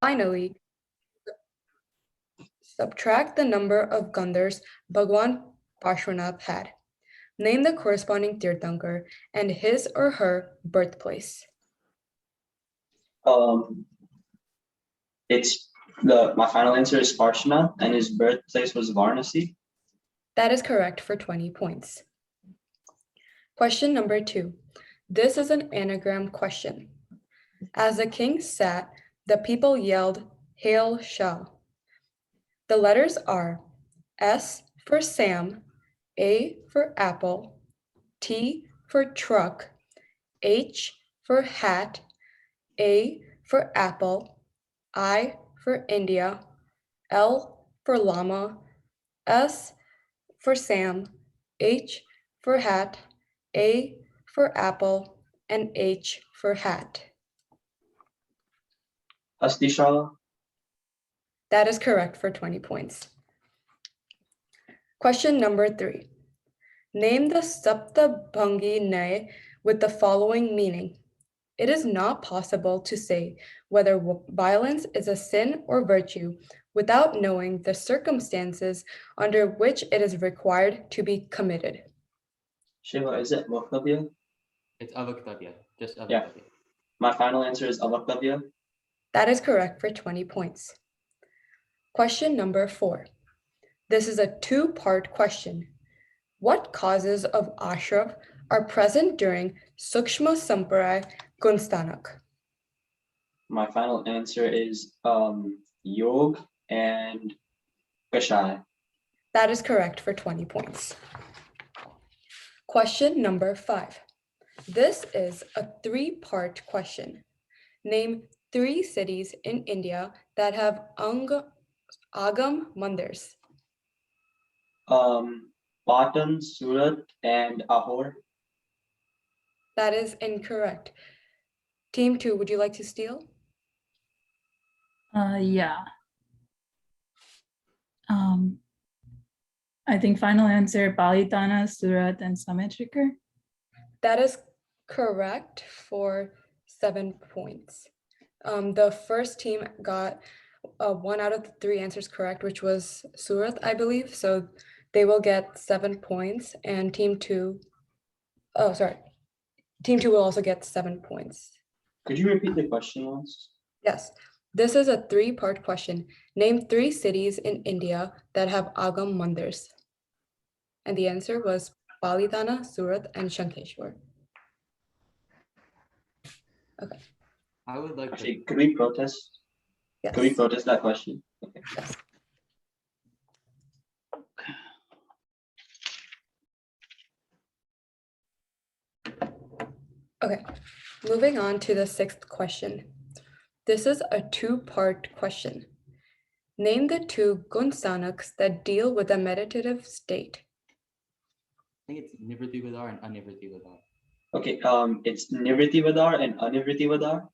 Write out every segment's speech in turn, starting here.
Finally, subtract the number of Gandhars Bhagwan Parshvanath had. Name the corresponding Tirthankar and his or her birthplace. My final answer is Parshvanath, and his birthplace was Varanasi. That is correct for 20 points. Question number 2. This is an anagram question. As the king sat, the people yelled, "Hail Shah." The letters are S for Sam, A for apple, T for truck, H for hat, A for apple, I for India, L for llama, S for Sam, H for hat, A for apple, and H for hat. Hastishala. That is correct for 20 points. Question number 3. Name the Saptabhangi Nay with the following meaning. It is not possible to say whether violence is a sin or virtue without knowing the circumstances under which it is required to be committed. Shiva, is it Vaktavya? It's Avaktavya, just Avaktavya. Yeah. My final answer is Avaktavya. That is correct for 20 points. Question number 4. This is a 2-part question. What causes of ashrav are present during Sukshma Samparai Gunstanak? My final answer is Yog and Kashai. That is correct for 20 points. Question number 5. This is a 3-part question. Name 3 cities in India that have Agam Mandirs. Patan, Surat, and Ahor. That is incorrect. Team 2, would you like to steal? Yeah. I think final answer, Palitana, Surat, and Samachikar. That is correct for 7 points. The first team got 1 out of the 3 answers correct, which was Surat, I believe. So they will get 7 points, and team 2 will also get 7 points. Could you repeat the question once? Yes, this is a 3-part question. Name 3 cities in India that have Agam Mandirs. And the answer was Palitana, Surat, and Shankeshwar. Okay. I would like Actually, could we protest? Yes. Could we protest that question? Okay. Yes. Okay, moving on to the 6th question. This is a 2-part question. Name the 2 gunstanaks that deal with a meditative state. I think it's Nivriti Vidar and Anivriti Vidar. Okay, it's Nivriti Vidar and Anivriti Vidar.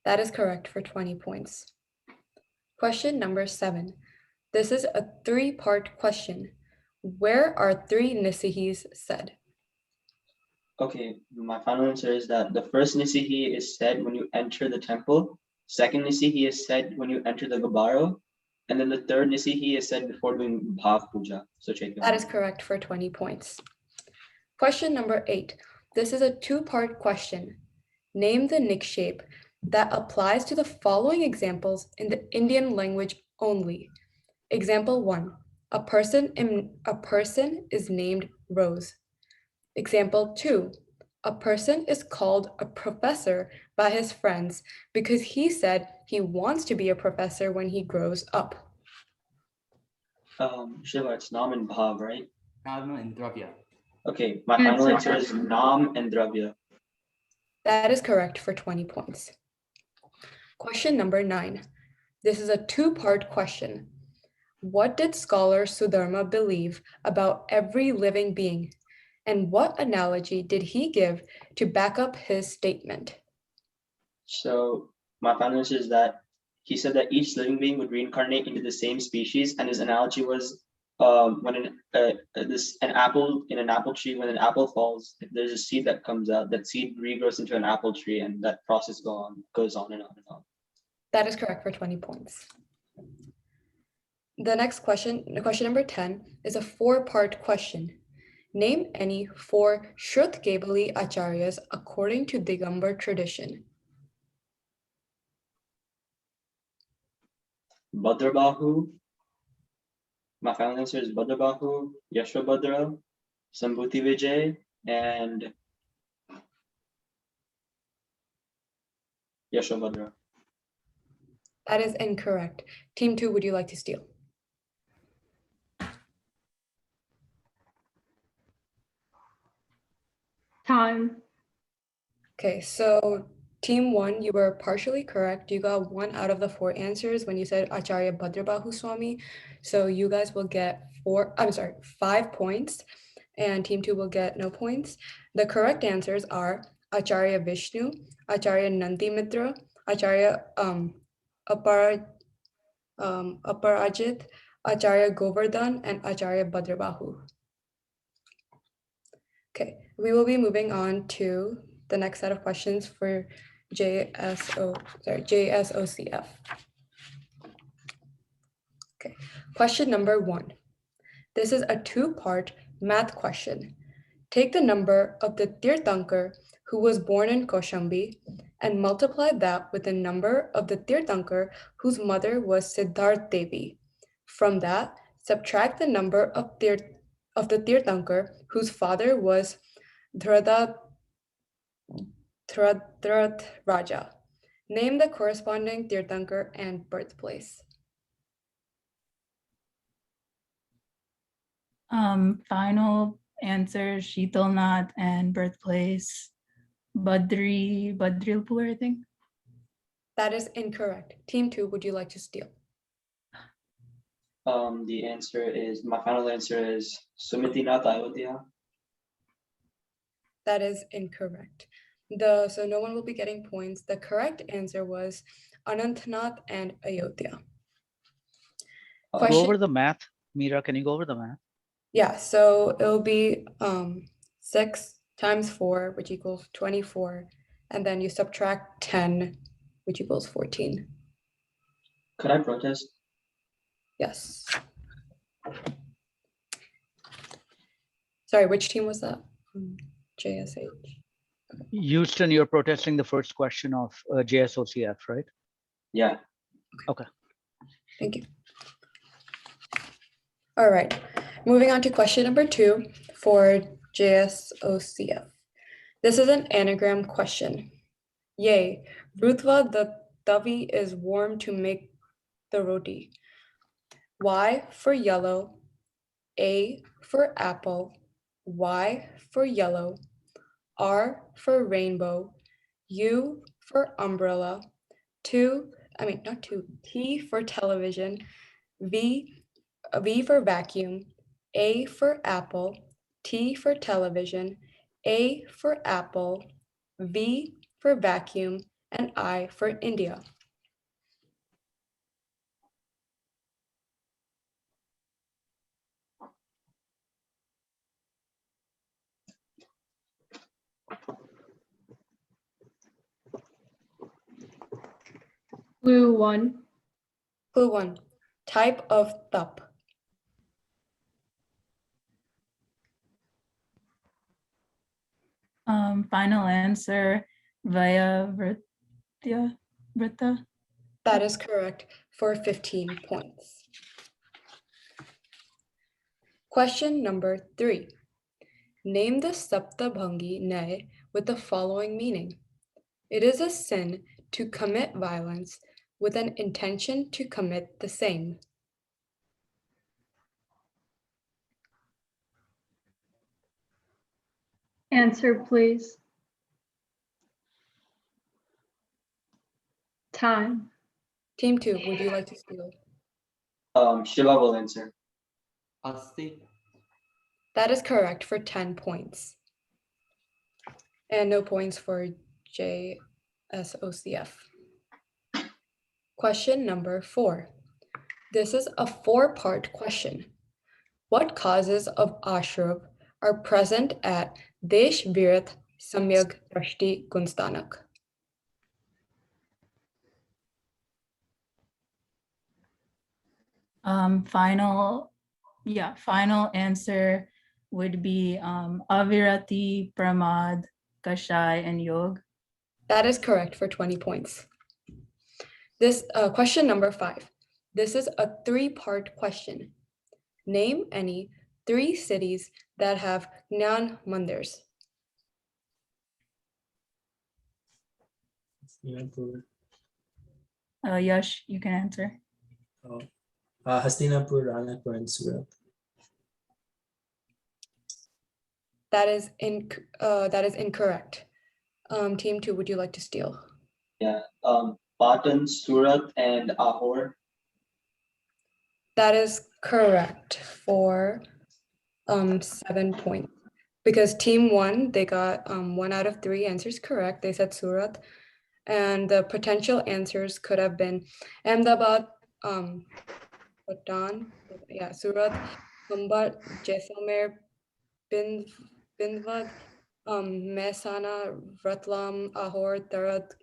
That is correct for 20 points. Question number 7. This is a 3-part question. Where are 3 nisihis said? Okay, my final answer is that the first nisihi is said when you enter the temple. Second nisihi is said when you enter the Gabaro. And then the third nisihi is said before doing Bhav Puja. So that is correct for 20 points. Question number 8. This is a 2-part question. Name the nikshape that applies to the following examples in the Indian language only. Example 1. A person is named Rose. Example 2. A person is called a professor by his friends because he said he wants to be a professor when he grows up. Shiva, it's Nam and Bhav, right? Nam and Dravya. Okay, my final answer is Nam and Dravya. That is correct for 20 points. Question number 9. This is a 2-part question. What did scholar Sudharma believe about every living being? And what analogy did he give to back up his statement? So my final answer is that he said that each living being would reincarnate into the same species, and his analogy was when an apple in an apple tree, when an apple falls, if there's a seed that comes out, that seed regrows into an apple tree, and that process goes on and on and on. That is correct for 20 points. The next question number 10, is a 4-part question. Name any 4 Shrut Kebali Acharyas according to Digambar tradition. Bhadrabahu. My final answer is Bhadrabahu, Yashobhadra, Sambhuti Vijay, and Yashobhadra. That is incorrect. Team 2, would you like to steal? Time. Okay, so Team 1, you were partially correct. You got 1 out of the 4 answers when you said Acharya Bhadrabahu Swami. So you guys will get 5 points, and Team 2 will get no points. The correct answers are Acharya Vishnu, Acharya Nandimitra, Acharya Aparajit, Acharya Govardhan, and Acharya Bhadrabahu. Okay, we will be moving on to the next set of questions for JSOCF. Okay, question number 1. This is a 2-part math question. Take the number of the Tirthankar who was born in Kaushambi and multiply that with the number of the Tirthankar whose mother was Siddharth Devi. From that, subtract the number of the Tirthankar whose father was Dhruta Raja. Name the corresponding Tirthankar and birthplace. Final answer, Sheetalnath, and birthplace, Badrilpur, I think. That is incorrect. Team 2, would you like to steal? The answer is, my final answer is Sumitinath Ayodhya. That is incorrect. So no one will be getting points. The correct answer was Anantnath and Ayodhya. Go over the math. Meera, can you go over the math? Yeah, so it'll be 6 times 4, which equals 24. And then you subtract 10, which equals 14. Could I protest? Yes. Sorry, which team was that? JSH. Houston, you're protesting the first question of JSOCF, right? Yeah. Okay. Thank you. All right, moving on to question number 2 for JSOCF. This is an anagram question. Yay, Rutva the tavi is warm to make the roti. Y for yellow, A for apple, Y for yellow, R for rainbow, U for umbrella, T for television, V for vacuum, A for apple, T for television, A for apple, V for vacuum, and I for India. Clue 1. Clue 1, type of tup. Final answer, Vaya Vrita. That is correct for 15 points. Question number 3. Name the Saptabhangi Nyay with the following meaning. It is a sin to commit violence with an intention to commit the same. Answer, please. Time. Team 2, would you like to steal? Shiva will answer. Asti. That is correct for 10 points. And no points for JSOCF. Question number 4. This is a 4-part question. What causes of ashrav are present at Desh Virat Samyag Drashti Gunstanak? Final answer would be Avirati, Pramad, Kashai, and Yog. That is correct for 20 points. This question number 5. This is a 3-part question. Name any 3 cities that have Gnan mandirs. Yash, you can answer. Hastinapur, Ranakpur, and Surat. That is incorrect. Team 2, would you like to steal? Yeah. Patan, Surat, and Ahor. That is correct for 7 points. Because team 1, they got 1 out of 3 answers correct. They said Surat. And the potential answers could have been Ahmedabad, Patan, Surat, Mumbai, Jaisalmer, Bindwad, Mehsana, Ratlam, Ahor, Tarad,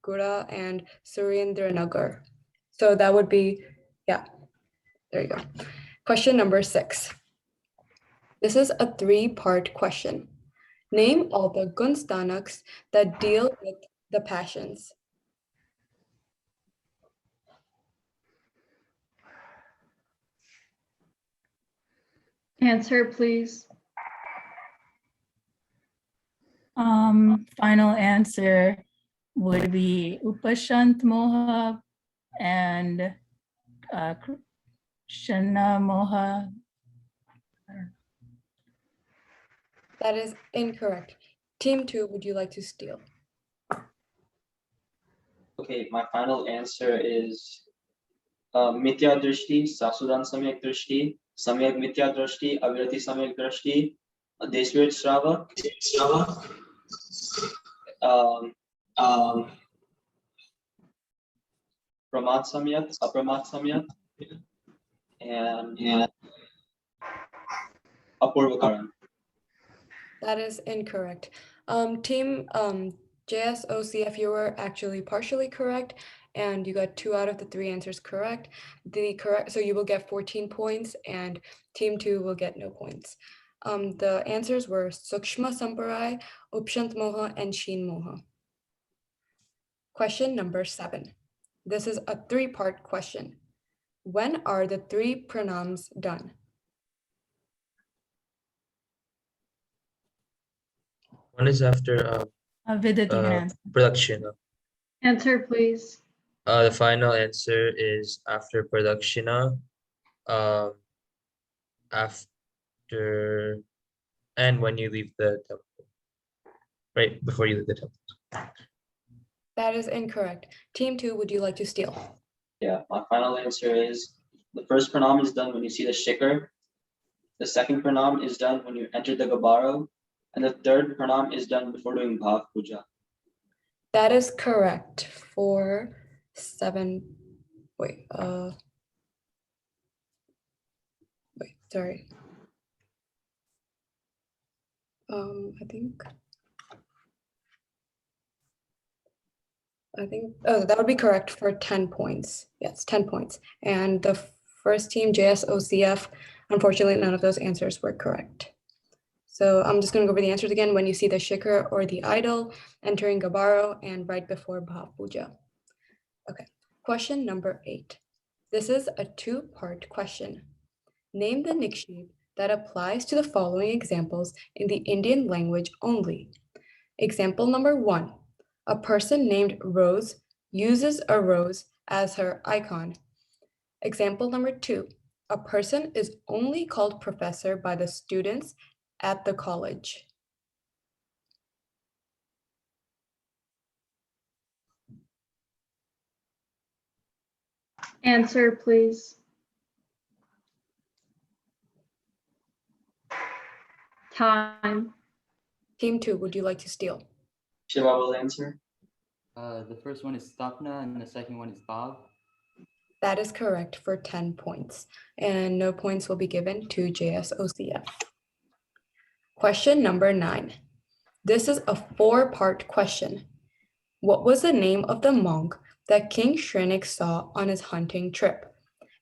Gura, and Surendranagar. So that would be, there you go. Question number 6. This is a 3-part question. Name all the gunstanaks that deal with the passions. Answer, please. Final answer would be Upashant Moha and Krishna Moha. That is incorrect. Team 2, would you like to steal? Okay, my final answer is Mithya Drishti, Sasudan Samyak Drishti, Samyak Mithya Drishti, Avirati Samyak Drishti, Deshvir Srava, Pramad Samyak, Apramad Samyak, and Apurvakaran. That is incorrect. Team JSOCF, you were actually partially correct, and you got 2 out of the 3 answers correct. So you will get 14 points, and team 2 will get no points. The answers were Sukshma Samparai, Upshant Moha, and Sheen Moha. Question number 7. This is a 3-part question. When are the 3 pranams done? One is after Vidit, you can answer. production. Answer, please. The final answer is after Pradakshina, after and when you leave the temple, right before you leave the temple. That is incorrect. Team 2, would you like to steal? Yeah, my final answer is the first pranam is done when you see the shikar. The second pranam is done when you enter the gabaro. And the third pranam is done before doing bhav puja. That is correct for 7. Sorry. I think that would be correct for 10 points. Yes, 10 points. And the first team, JSOCF, unfortunately, none of those answers were correct. So I'm just going to go over the answers again. When you see the shikar or the idol, entering gabaro, and right before bhav puja. Okay, question number 8. This is a 2-part question. Name the nikshep that applies to the following examples in the Indian language only. Example number 1. A person named Rose uses a rose as her icon. Example number 2. A person is only called professor by the students at the college. Answer, please. Time. Team 2, would you like to steal? Shiva will answer. The first one is Stapna and the second one is Bhav. That is correct for 10 points, and no points will be given to JSOCF. Question number 9. This is a 4-part question. What was the name of the monk that King Shrenik saw on his hunting trip?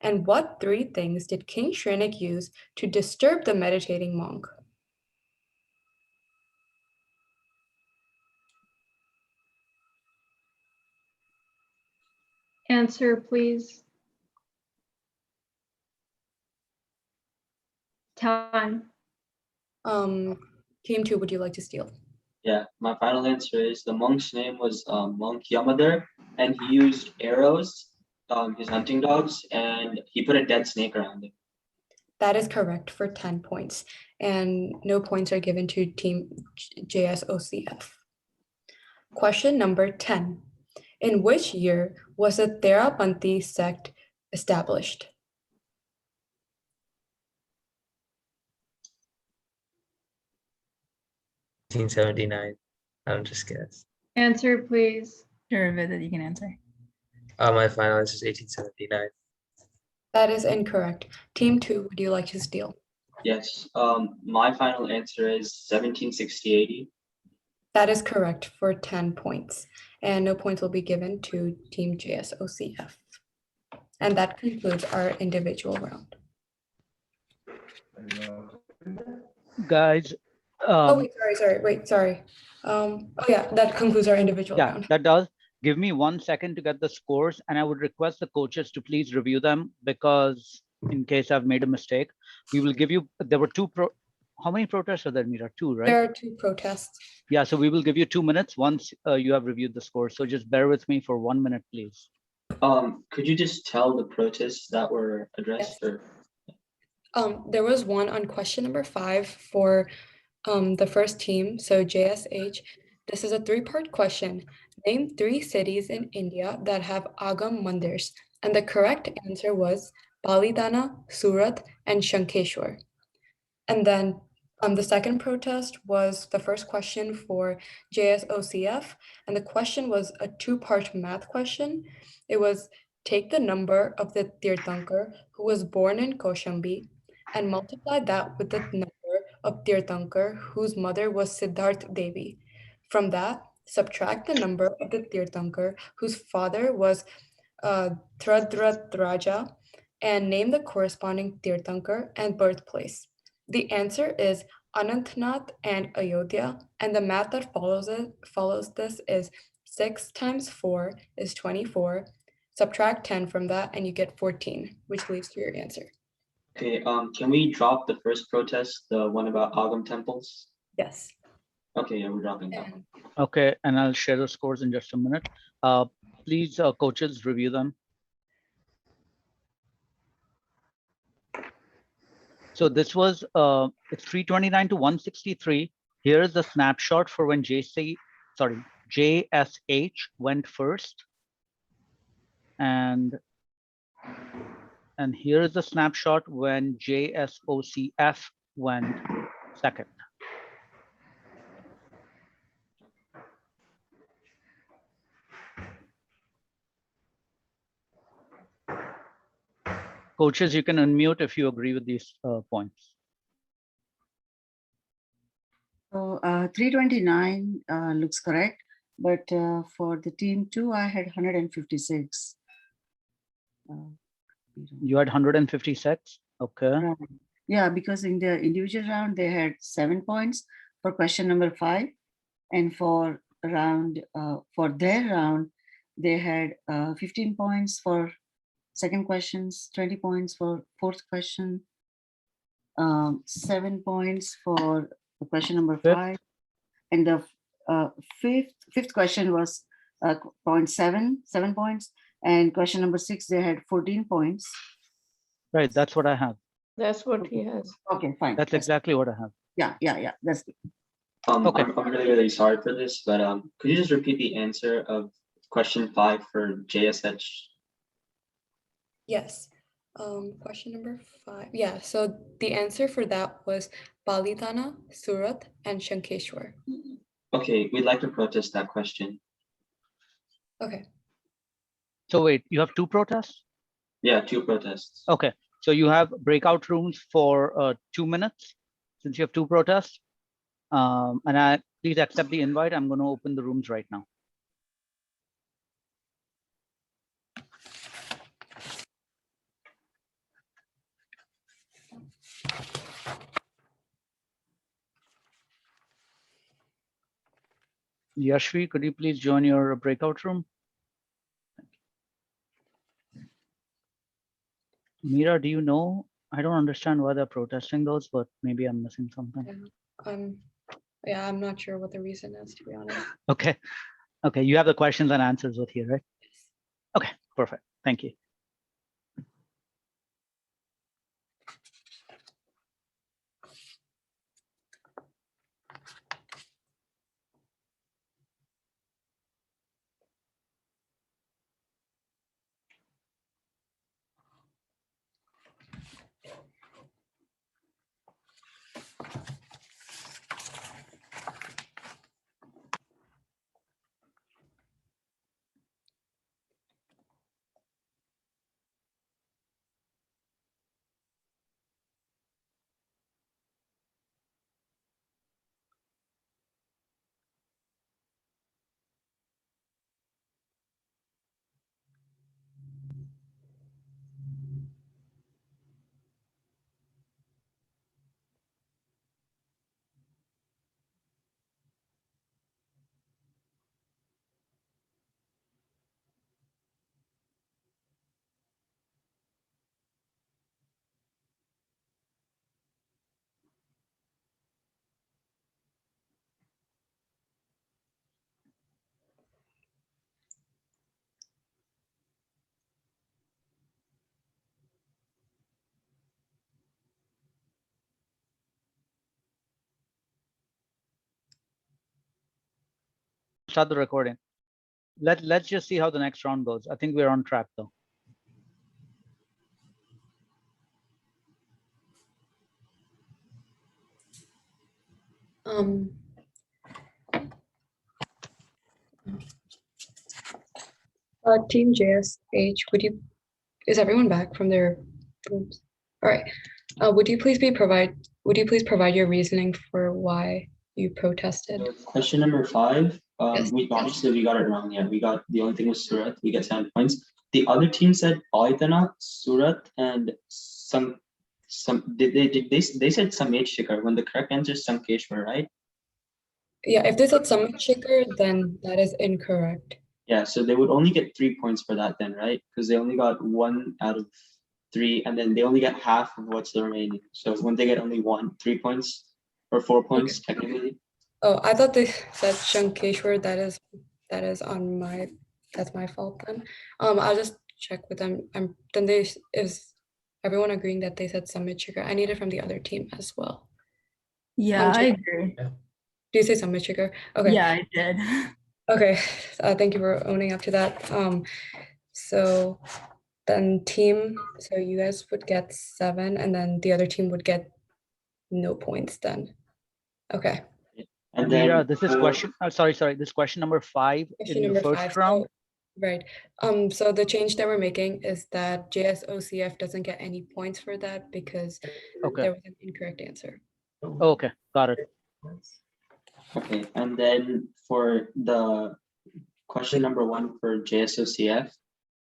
And what 3 things did King Shrenik use to disturb the meditating monk? Answer, please. Time. Team 2, would you like to steal? Yeah, my final answer is the monk's name was Monk Yamadar, and he used arrows, his hunting dogs, and he put a dead snake around it. That is correct for 10 points, and no points are given to Team JSOCF. Question number 10. In which year was the Therapanthi sect established? 1879. I'm just guess. Answer, please. Sure, Vidit, you can answer. My final answer is 1879. That is incorrect. Team 2, would you like to steal? Yes, my final answer is 1760-80. That is correct for 10 points, and no points will be given to Team JSOCF. And that concludes our individual round. Guys, Oh, wait, sorry. Oh yeah, that concludes our individual yeah, round. that does. Give me 1 second to get the scores, and I would request the coaches to please review them, because in case I've made a mistake, we will give you, there were how many protests are there, Meera? 2, right? There are 2 protests. Yeah, so we will give you 2 minutes once you have reviewed the score. So just bear with me for 1 minute, please. Could you just tell the protests that were addressed? Yes. Or There was one on question number 5 for the first team, so JSH. This is a 3-part question. Name 3 cities in India that have Agam Mandirs. And the correct answer was Palidana, Surat, and Shankeshwar. And then the second protest was the first question for JSOCF. And the question was a 2-part math question. It was take the number of the Tirthankar who was born in Kaushambi and multiply that with the number of Tirthankar whose mother was Siddharth Devi. From that, subtract the number of the Tirthankar whose father was Thradratraja and name the corresponding Tirthankar and birthplace. The answer is Anantnath and Ayodhya, and the math that follows this is 6 times 4 is 24. Subtract 10 from that and you get 14, which leads to your answer. okay, can we drop the first protest, the one about Agam temples? Yes. Okay, yeah, we're dropping that. And Okay, and I'll share the scores in just a minute. Please, coaches, review them. So this was, it's 329 to 163. Here is the snapshot for when JSH went first. And here is the snapshot when JSOCF went second. Coaches, you can unmute if you agree with these points. So 329 looks correct, but for the team 2, I had 156. You had 156. Okay. Right. Yeah, because in the individual round, they had 7 points for question number 5. And for their round, they had 15 points for second questions, 20 points for fourth question, 7 points for the question number 5. And the fifth question was 7 points. And question number 6, they had 14 points. Right, that's what I have. That's what he has. Okay, fine. That's exactly what I have. Yeah, that's good. Okay. I'm really sorry for this, but could you just repeat the answer of question 5 for JSH? yes. Question number 5. Yeah, so the answer for that was Palidana, Surat, and Shankeshwar. Okay, we'd like to protest that question. Okay. So wait, you have 2 protests? Yeah, 2 protests. Okay, so you have breakout rooms for 2 minutes since you have 2 protests. And please accept the invite. I'm going to open the rooms right now. Yashvi, could you please join your breakout room? Mira, do you know? I don't understand why they're protesting those, but maybe I'm missing something. Yeah, I'm not sure what the reason is, to be honest. Okay. Okay, you have the questions and answers with here, right? Okay, perfect. Thank you. Start the recording. Let's just see how the next round goes. I think we're on track though. Team JSH, is everyone back from their rooms? All right. Would you please provide your reasoning for why you protested? So question number 5. Yes. We obviously we got it wrong. Yeah, we got the only thing was Surat. We get 7 points. The other team said Aitana, Surat, and some they said Samet Shikhar when the correct answer is Sankeshwar, right? Yeah, if they said Summit Shikhar, then that is incorrect. Yeah, so they would only get 3 points for that then, right? Because they only got 1 out of 3, and then they only get half of what's the remaining. So when they get only 3 points or 4 points technically. Oh, I thought they said Shankeshwar. That's my fault then. I'll just check with them. Then is everyone agreeing that they said Summit Shikhar? I need it from the other team as well. Yeah, I check- agree. Do you say Summit Shikhar? Okay. Yeah, I did. Okay, thank you for owning up to that. So then so you guys would get 7, and then the other team would get no points then. Okay. And then Mira, this is question. Sorry. This question number 5 Question in the number first 5. round. Right. So the change that we're making is that JSOCF doesn't get any points for that because Okay. there was an incorrect answer. Okay, got it. okay, and then for the question number 1 for JSOCF,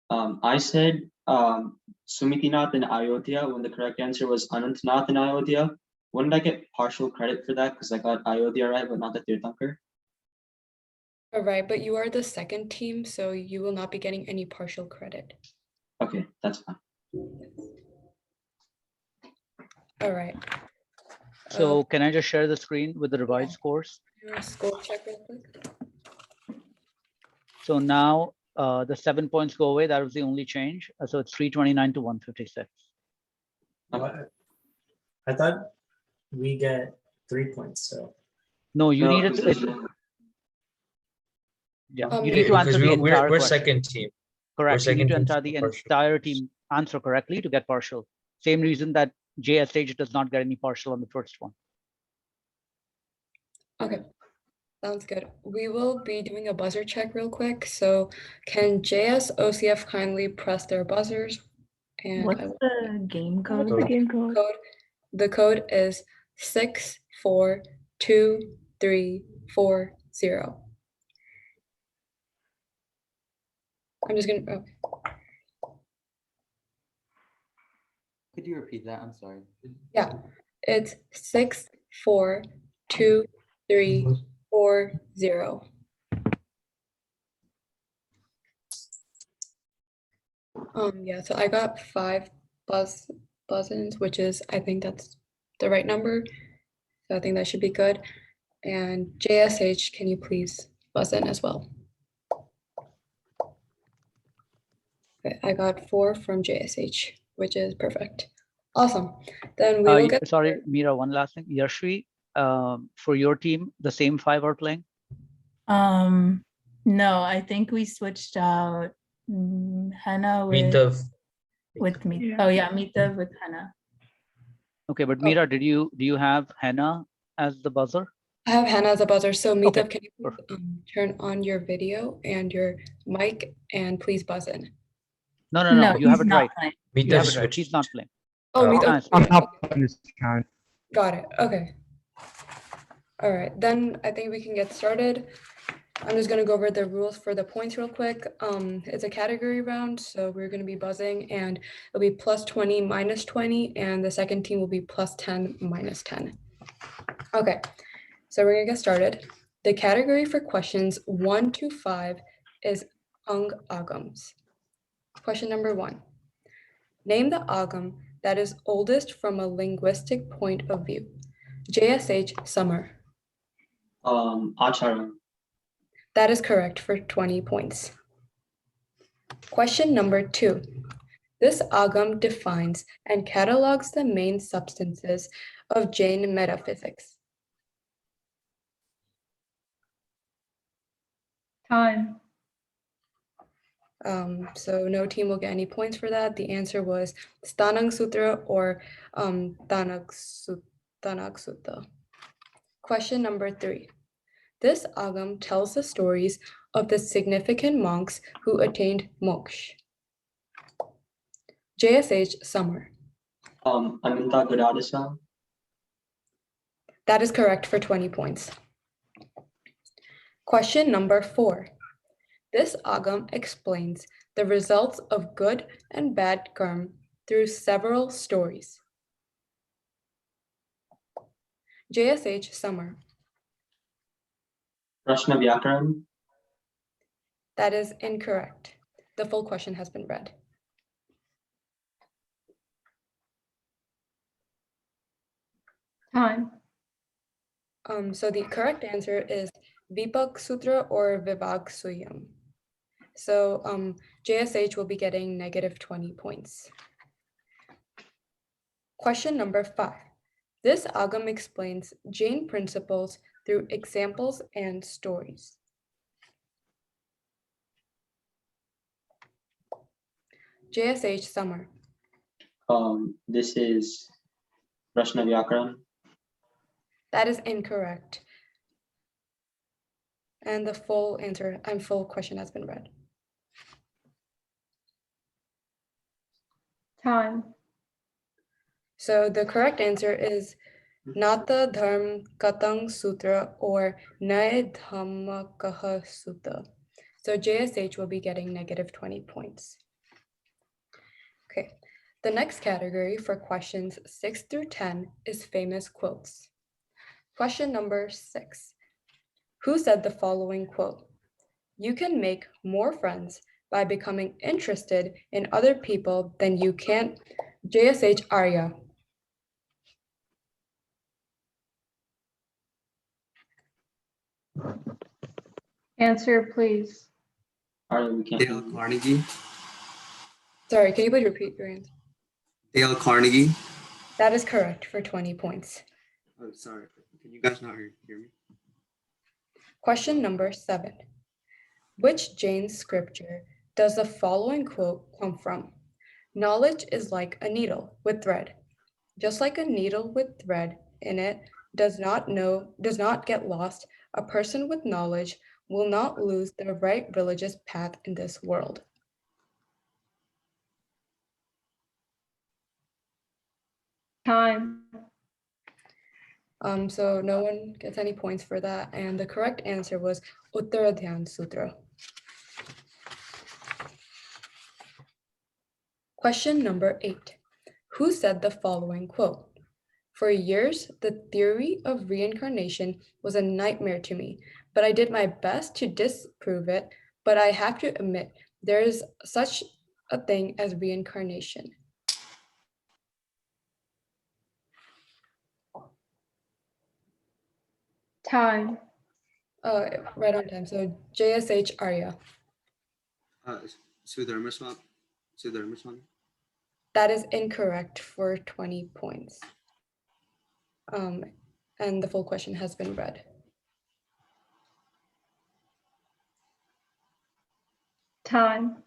I said Sumitinath and Ayodhya when the correct answer was Anantnath and Ayodhya. Wouldn't I get partial credit for that because I got Ayodhya right, but not the Tirthankar? All right, but you are the second team, so you will not be getting any partial credit. Okay, that's fine. All right. So can I just share the screen with the revised Yeah. scores? Score check real quick. So now the 7 points go away. That was the only change. So it's 329 to 156. I thought we get 3 points, so. No, you No, needed because to. Yeah, Um, you need to answer Because the entire we're question. second team. Correct. You need to second team enter the for partial. entire team answer correctly to get partial. Same reason that JSH does not get any partial on the first one. Okay, sounds good. We will be doing a buzzer check real quick. So can JSOCF kindly press their buzzers? And What's the game code? What's the game code? the code is 642-340. I'm just gonna, Could you repeat that? I'm sorry. yeah, it's 642-340. Yeah, so I got 5 buzzins, which is, I think that's the right number. So I think that should be good. And JSH, can you please buzz in as well? Okay, I got 4 from JSH, which is perfect. Awesome. Then we will get Sorry, Mira, one last thing. Yashvi, for your team, the same 5 are playing? No, I think we switched out Hena with me. Yeah. Oh yeah, Mita with Hena. Okay, but Mira, do you have Hena as the buzzer? I have Hannah as a buzzer, so Meetup, Okay, can you please, perfect. turn on your video and your mic and please buzz in. No, you have he's it not right. playing. You Meetup have it right. He's switched. not playing. Oh, Uh, Meetup. Nice. I'm Okay, up on this account. got it. Okay. All right, then I think we can get started. I'm just gonna go over the rules for the points real quick. It's a category round, so we're gonna be buzzing and it'll be plus 20, minus 20, and the second team will be plus 10, minus 10. Okay, so we're gonna get started. The category for questions 1 to 5 is Ang Agams. Question number 1. Name the Agam that is oldest from a linguistic point of view. JSH Summer. Acharam. That is correct for 20 points. Question number 2. This Agam defines and catalogs the main substances of Jain metaphysics. Time. So no team will get any points for that. The answer was Stanang Sutra or Tanak Sutta. Question number 3. This Agam tells the stories of the significant monks who attained moksha. JSH Summer. Ananta Gadadasa. That is correct for 20 points. Question number 4. This Agam explains the results of good and bad karma through several stories. JSH Summer. Prashna Vyakaran. That is incorrect. The full question has been read. Time. So the correct answer is Vipak Sutra or Vivag Suyam. So JSH will be getting negative 20 points. Question number 5. This Agam explains Jain principles through examples and stories. JSH Summer. This is Prashna Vyakaran. That is incorrect. And the full answer and full question has been read. Time. So the correct answer is Nata Dharma Katang Sutra or Naya Dhammakaha Sutta. So JSH will be getting negative 20 points. Okay, the next category for questions 6 through 10 is famous quotes. Question number 6. Who said the following quote? You can make more friends by becoming interested in other people than you can. JSH Arya. Answer, please. We can't. Dale Carnegie. Sorry, can you please repeat your answer? Dale Carnegie. That is correct for 20 points. Oh, sorry. Can you guys not hear me? Question number 7. Which Jain scripture does the following quote come from? Knowledge is like a needle with thread. Just like a needle with thread in it does not get lost, a person with knowledge will not lose the right religious path in this world. Time. So no one gets any points for that. And the correct answer was Uttaradhyan Sutra. Question number 8. Who said the following quote? For years, the theory of reincarnation was a nightmare to me, but I did my best to disprove it. But I have to admit, there is such a thing as reincarnation? Time. Right on time. So JSH Arya. Sudharma Swami. That is incorrect for 20 points. And the full question has been read. Time.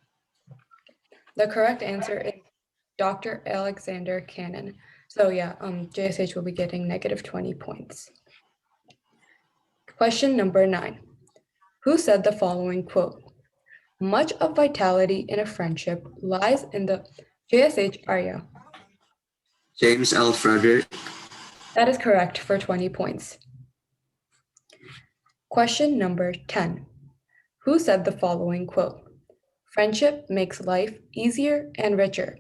The correct answer is Dr. Alexander Cannon. So yeah, JSH will be getting negative 20 points. Question number 9. Who said the following quote? Much of vitality in a friendship lies in the JSH Arya. James L. Frederick. That is correct for 20 points. Question number 10. Who said the following quote? Friendship makes life easier and richer.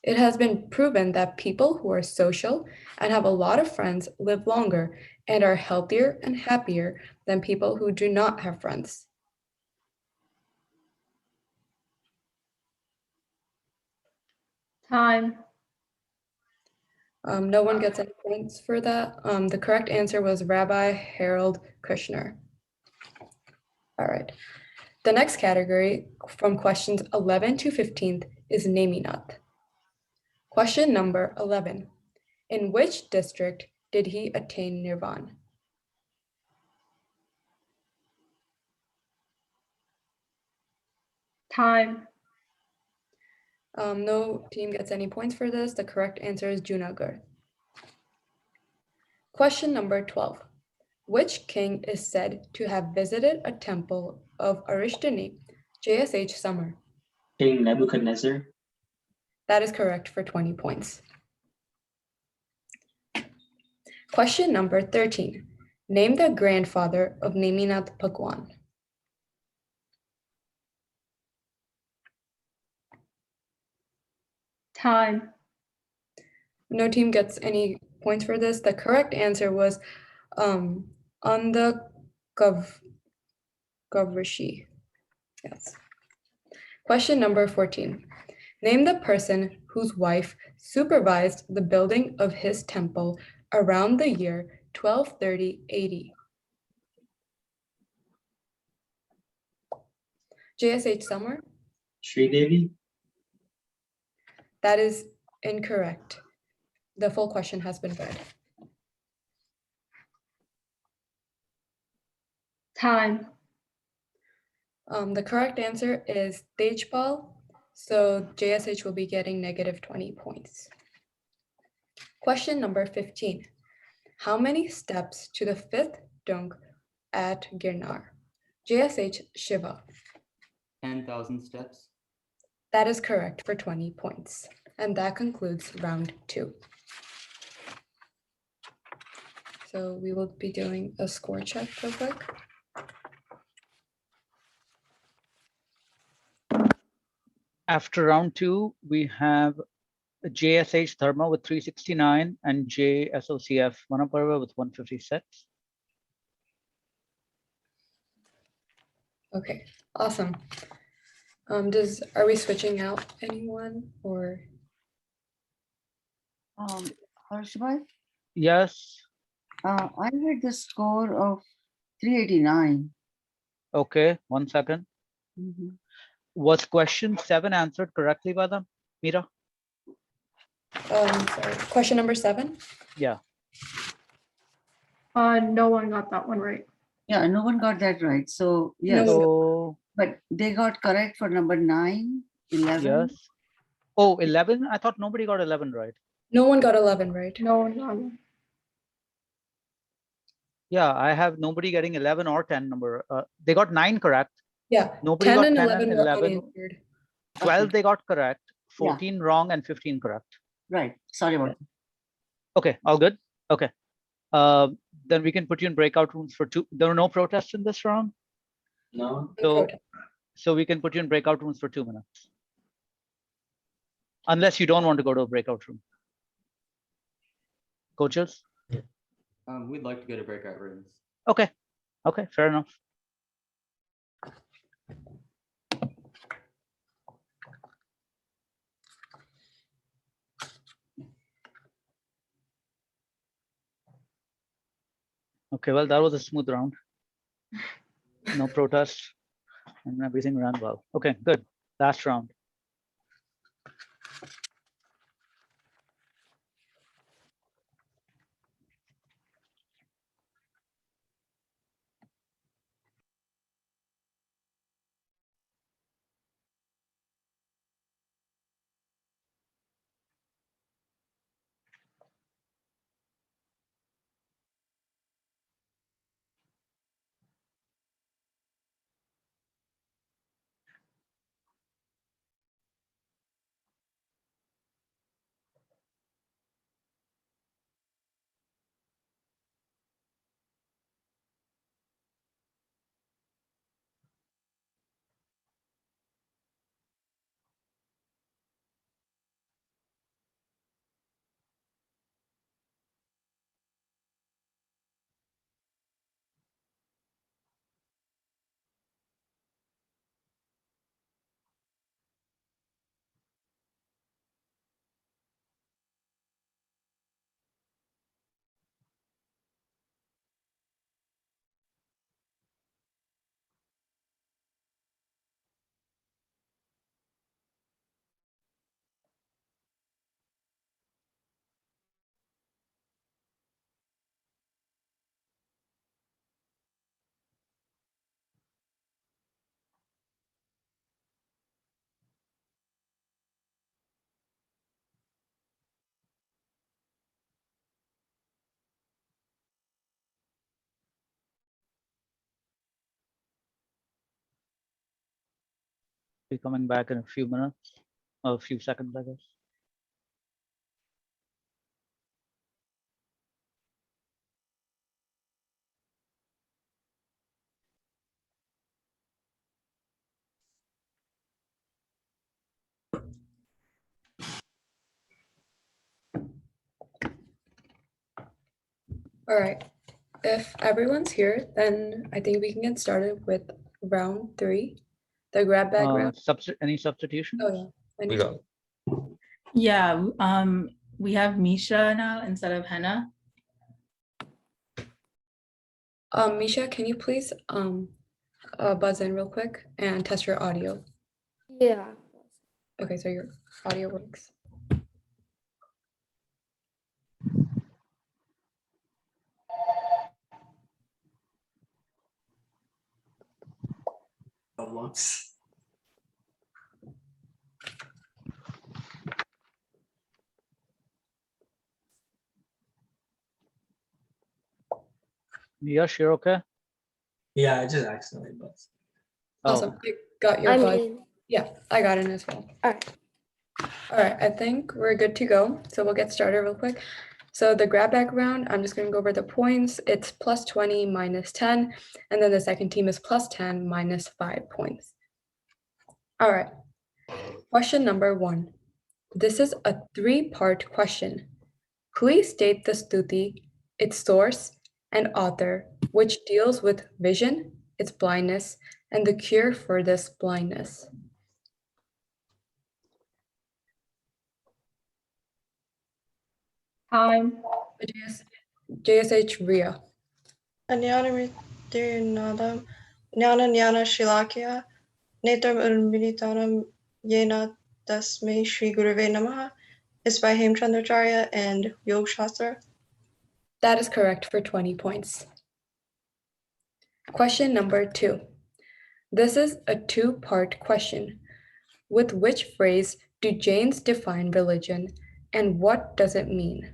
It has been proven that people who are social and have a lot of friends live longer and are healthier and happier than people who do not have friends. Time. No one gets any points for that. The correct answer was Rabbi Harold Kushner. All right. The next category from questions 11 to 15 is Neminath. Question number 11. In which district did he attain Nirvana? Time. No team gets any points for this. The correct answer is Junagadh. Question number 12. Which king is said to have visited a temple of Arishtani? JSH Summer. King Nebuchadnezzar. That is correct for 20 points. Question number 13. Name the grandfather of Neminath Bhagwan. Time. No team gets any points for this. The correct answer was Anda Gavrishi. Yes. Question number 14. Name the person whose wife supervised the building of his temple around the year 1230 AD. JSH Summer? Sri Devi. That is incorrect. The full question has been read. Time. The correct answer is Tejpal. So JSH will be getting negative 20 points. Question number 15. How many steps to the 5th dunk at Girnar? JSH Shiva. 10,000 steps. That is correct for 20 points. And that concludes round 2. So we will be doing a score check real quick. After round 2, we have JSH Dharma with 369 and JSOCF Manahparyav with 156. Okay, awesome. Are we switching out anyone or? Harshbhai, Yes. I read the score of 389. Okay, 1 second. Mhm. Was question 7 answered correctly by them, Meera? Sorry, question number 7? Yeah. No one got that one right. Yeah, no one got that right. So yes, No. So, but they got correct for number 9, 11. yes. Oh, 11? I thought nobody got 11 right. No one got 11 right. No one got it. Yeah, I have nobody getting 11 or 10 number. They got 9 correct. Yeah, Nobody 10 got and 10 11 and were 11. unanswered. 12 Okay. they got correct. Yeah. 14 wrong and 15 correct. Right. Sorry about that. Okay, all good. Okay. Then we can put you in breakout rooms for 2. There were no protests in this round. No. So we can put you in breakout rooms for 2 minutes. Unless you don't want to go to a breakout room. Coaches? We'd like to go to breakout rooms. Okay. Okay, fair enough. Okay, well, that was a smooth round. No protests and everything ran well. Okay, good. Last round. Be coming back in a few minutes, or a few seconds, I guess. All right, if everyone's here, then I think we can get started with round 3, the grab bag round. Any substitutions? Oh yeah, I We need got Yeah, we have Misha now instead of Hena. Misha, can you please buzz in real quick and test your audio? Yeah. Okay, so your audio works. Problems. Yash, you're okay? Yeah, I just accidentally buzzed. Awesome. Oh, I got your I'm buzz. in. Yeah, I got it as well. All right. All right, I think we're good to go. So we'll get started real quick. So the grab bag round, I'm just going to go over the points. It's plus 20 minus 10, and then the second team is plus 10 minus 5 points. All right, question number 1. This is a 3-part question. Please state the stuti, its source, and author, which deals with vision, its blindness, and the cure for this blindness. Time. JSH Ria. Jnana Jnana Shilakya Netram Urmilitanam Yena Tasmai Shri Gurave Namaha is by Hemchandracharya and Yog Shastra. That is correct for 20 points. Question number 2. This is a 2-part question. With which phrase do Jains define religion, and what does it mean?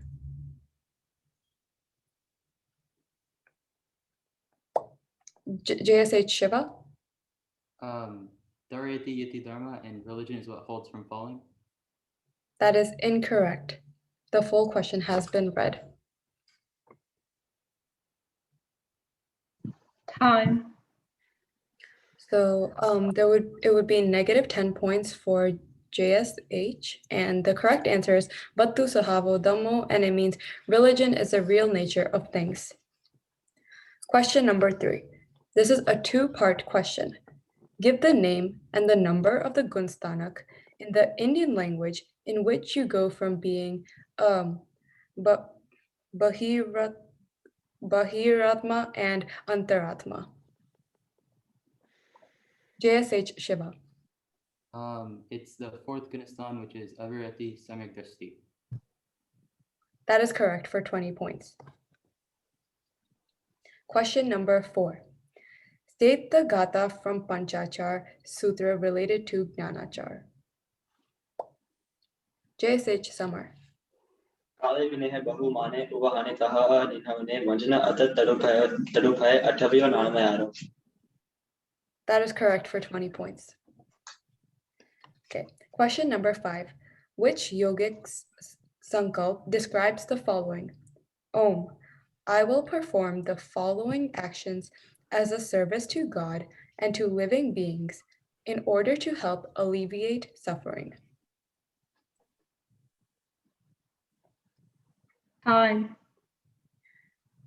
JSH Shiva? Dharayati Yati Dharma, and religion is what holds from falling. That is incorrect. The full question has been read. Time. So it would be negative 10 points for JSH, and the correct answer is Vattu Sahavo Dhammo, and it means religion is the real nature of things. Question number 3. This is a 2-part question. Give the name and the number of the Gunstanak in the Indian language in which you go from being Bahirat Bahiratma, and Antaratma. JSH Shiva. It's the fourth Gunistan, which is Avirati Samyak Drishti. That is correct for 20 points. Question number 4. State the Gatha from Panchachar Sutra related to Jnanachar. JSH Samar. काले विनय बहु माने उवहाने तहा निहवने वंजना अतत तडुभय अठवयो नामयारो. That is correct for 20 points. Okay, question number 5. Which yogic sankalp describes the following? Om, I will perform the following actions as a service to God and to living beings in order to help alleviate suffering. Time.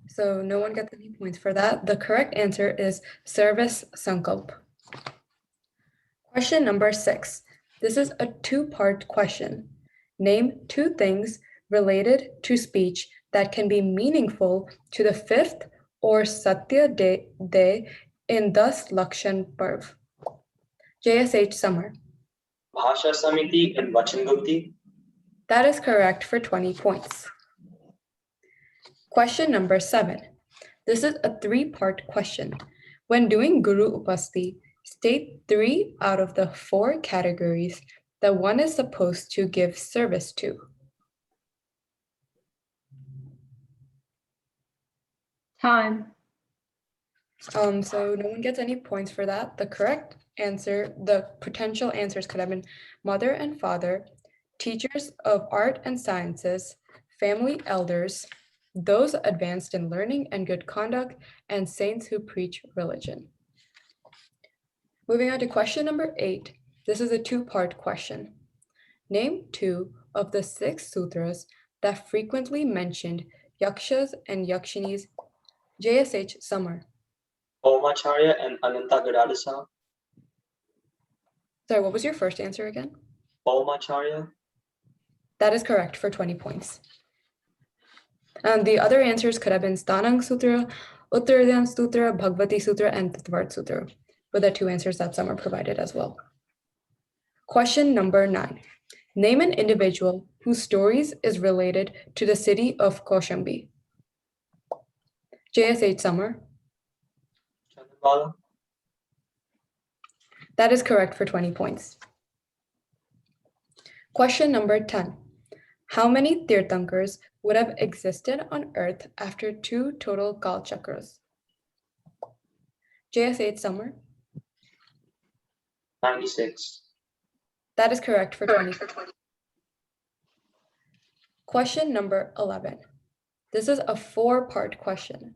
So no one gets any points for that. The correct answer is service sankalp. Question number 6. This is a two-part question. Name 2 things related to speech that can be meaningful to the 5th or Satya day in Das Lakshan Parv. JSH Samar. Bhasha Samiti and Vachan Gupti. That is correct for 20 points. Question number 7. This is a 3-part question. When doing Guru Upasti, state 3 out of the 4 categories that one is supposed to give service to. Time. So no one gets any points for that. The correct answer, the potential answers could have been mother and father, teachers of art and sciences, family elders, those advanced in learning and good conduct, and saints who preach religion. Moving on to question number 8. This is a 2-part question. Name 2 of the 6 sutras that frequently mentioned yakshas and yakshinis. JSH Samar. Omacharya and Ananta Gadadasa. Sorry, what was your first answer again? Omacharya. That is correct for 20 points. And the other answers could have been Stanang Sutra, Uttaradayan Sutra, Bhagavati Sutra, and Tattvat Sutra, with the 2 answers that some are provided as well. Question number 9. Name an individual whose stories is related to the city of Kaushambi. JSH Samar. Chandribala. That is correct for 20 points. Question number 10. How many Tirthankars would have existed on Earth after 2 total Kal Chakras? JSH Samar. 96. That is correct for 20. Question number 11. This is a 4-part question.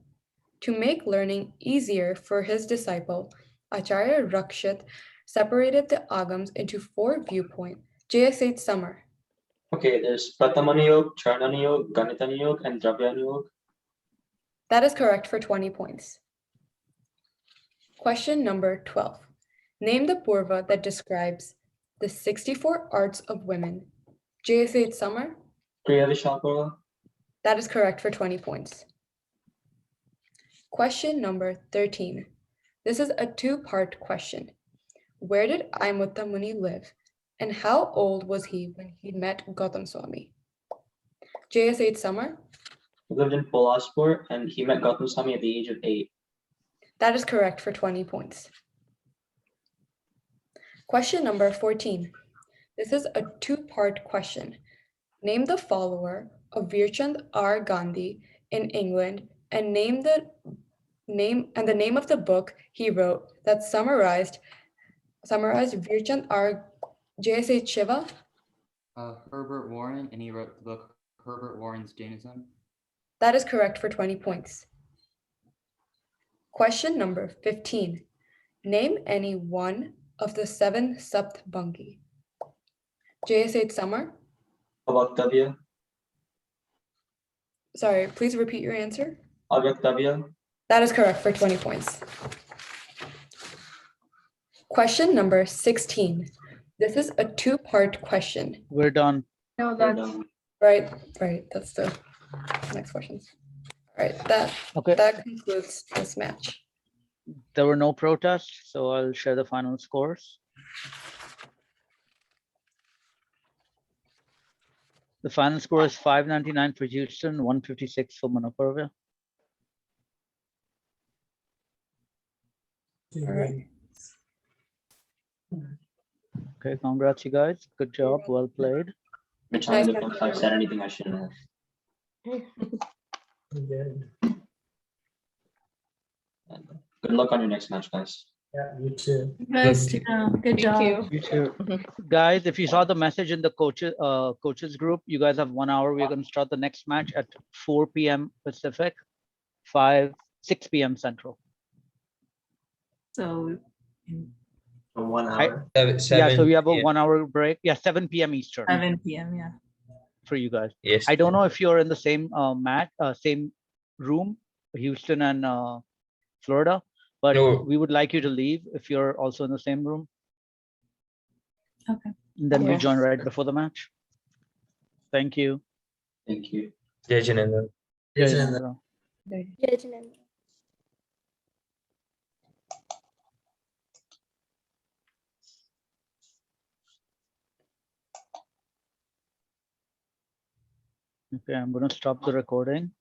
To make learning easier for his disciple, Acharya Rakshit separated the agams into 4 viewpoints. JSH Samar. Okay, there's Prathamanayog, Charnanayog, Ganitanayog, and Dravyanayog. That is correct for 20 points. Question number 12. Name the purva that describes the 64 arts of women. JSH Samar. Kriya Vishakura. That is correct for 20 points. Question number 13. This is a 2-part question. Where did Aimutta Muni live? And how old was he when he met Gautam Swami? JSH Samar. He lived in Polaspur and he met Gautam Swami at the age of 8. That is correct for 20 points. Question number 14. This is a 2-part question. Name the follower of Virchand R. Gandhi in England and the name of the book he wrote that summarized Virchand R. JSH Shiva. Herbert Warren, and he wrote the book Herbert Warren's Jainism. That is correct for 20 points. Question number 15. Name any one of the 7 Sapt Bhangi. JSH Samar. Avaktavya. Sorry, please repeat your answer. Avaktavya. That is correct for 20 points. Question number 16. This is a 2-part question. We're done. No, that's Right, that's the next questions. All right, that Okay, concludes this match. there were no protests, so I'll share the final scores. The final score is 599 for Houston, 156 for Manahparyav. All right. Okay, congrats, you guys. Good job. Well played. Mitch, I don't know if I've said anything I shouldn't have. Good. Good luck on your next match, guys. Yeah, you too. Guys, good job. You too. Guys, if you saw the message in the coaches group, you guys have 1 hour. We're going to start the next match at 4 p.m. Pacific, 6 p.m. Central. So For 1 hour. Yeah, so we have a yeah. 1 hour break. Yeah, 7 p.m. Eastern 7 p.m. Yeah. for you guys. Yes. I don't know if you're in the same same room, Houston and Florida, but No. we would like you to leave if you're also in the same room. Okay. And then we Yes. join right before the match. Thank you. Thank you. Jai Janendra. Jai Jain. Janendra. Okay, I'm going to stop the recording.